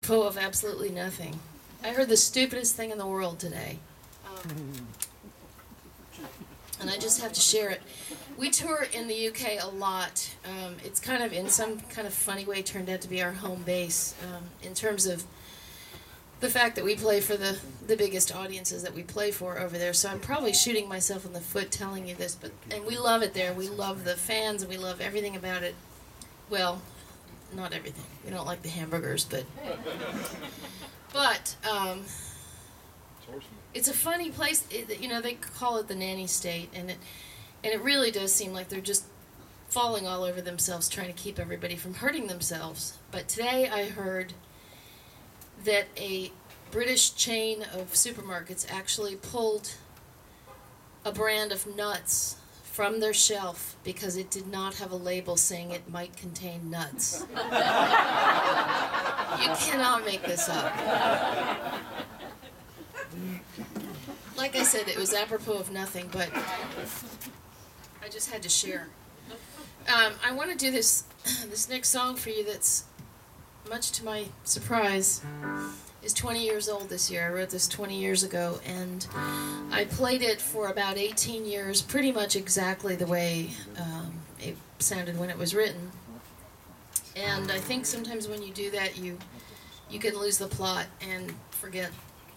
Of absolutely nothing. I heard the stupidest thing in the world today. And I just have to share it. We tour in the UK a lot. It's kind of, in some kind of funny way, turned out to be our home base in terms of the fact that we play for the biggest audiences that we play for over there. So I'm probably shooting myself in the foot telling you this, and we love it there. We love the fans, and we love everything about it. Well, not everything. We don't like the hamburgers, but it's a funny place. They call it the nanny state, and it really does seem like they're just falling all over themselves trying to keep everybody from hurting themselves. But today I heard that a British chain of supermarkets actually pulled a brand of nuts from their shelf because it did not have a label saying it might contain nuts. You cannot make this up. Like I said, it was apropos of nothing, but I just had to share. I want to do this next song for you that's, much to my surprise, is 20 years old this year. I wrote this 20 years ago, and I played it for about 18 years, pretty much exactly the way it sounded when it was written. And I think sometimes when you do that, you can lose the plot and forget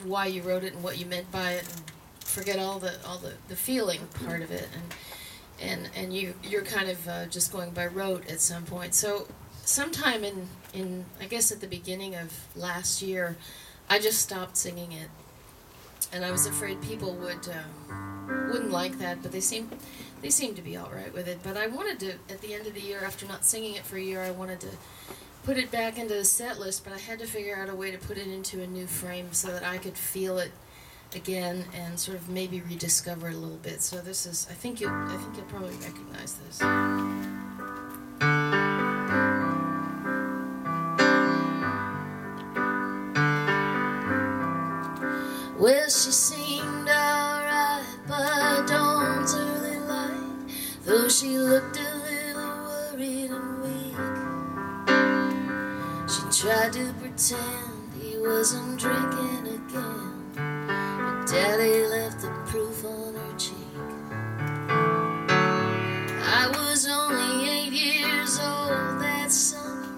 why you wrote it and what you meant by it, and forget all the feeling part of it, and you're kind of just going by rote at some point. So sometime in I guess at the beginning of last year, I just stopped singing it, and I was afraid people wouldn't like that, but they seemed to be all right with it. But I wanted to, at the end of the year, after not singing it for a year, I wanted to put it back into the set list, but I had to figure out a way to put it into a new frame so that I could feel it again and sort of maybe rediscover it a little bit. So this is, I think you'll probably recognize this. Well, she seemed alright by dawn's early light, though she looked a little worried and weak. She tried to pretend he wasn't drinking again, but Daddy left the proof on her cheek. I was only 8 years old that summer,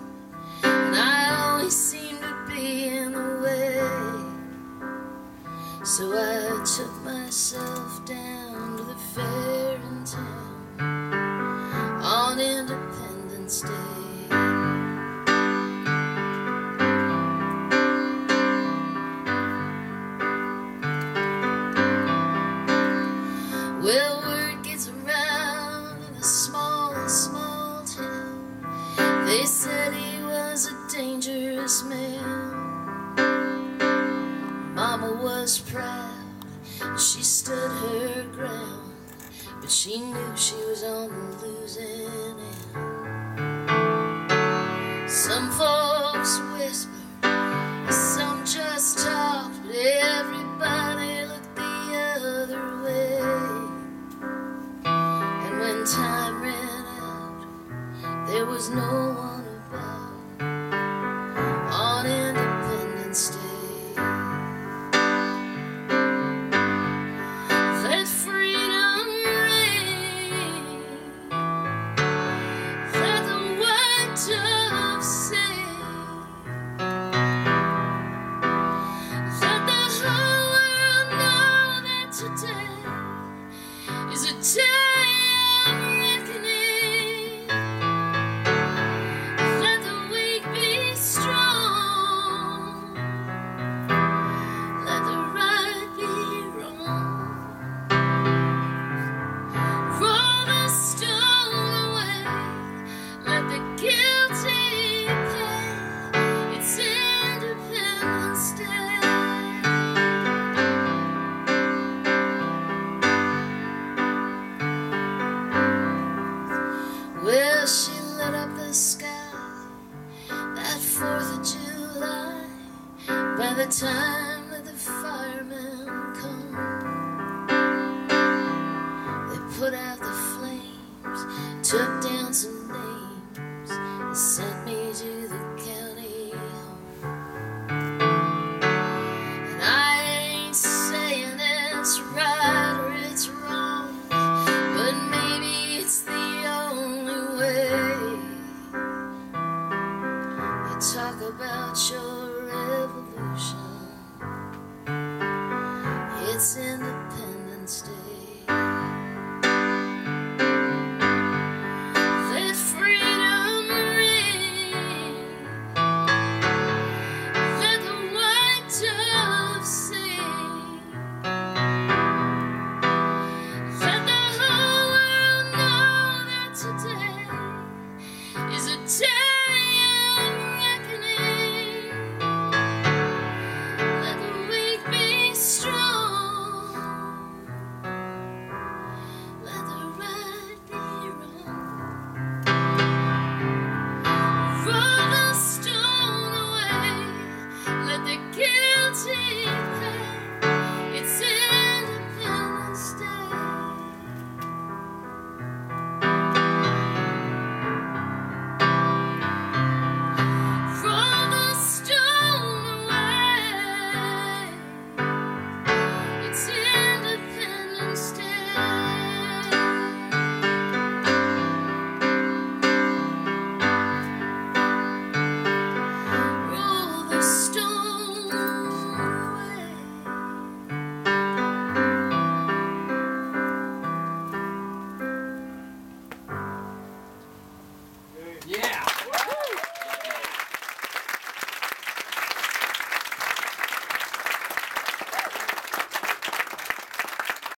and I always seemed to be in the way. So I took myself down to the fair in town on Independence Day. Well, word gets around in a small town. They said he was a dangerous man. Mama was proud, she stood her ground, but she knew she was on the losing end. Some folks whispered, some just talked, but everybody looked the other way. And when time ran out, there was no one about on Independence Day. Well, she lit up the sky that 4th of July. By the time that the firemen come, they put out the flames, took down some names, and sent me to the county home. social revolution. It's in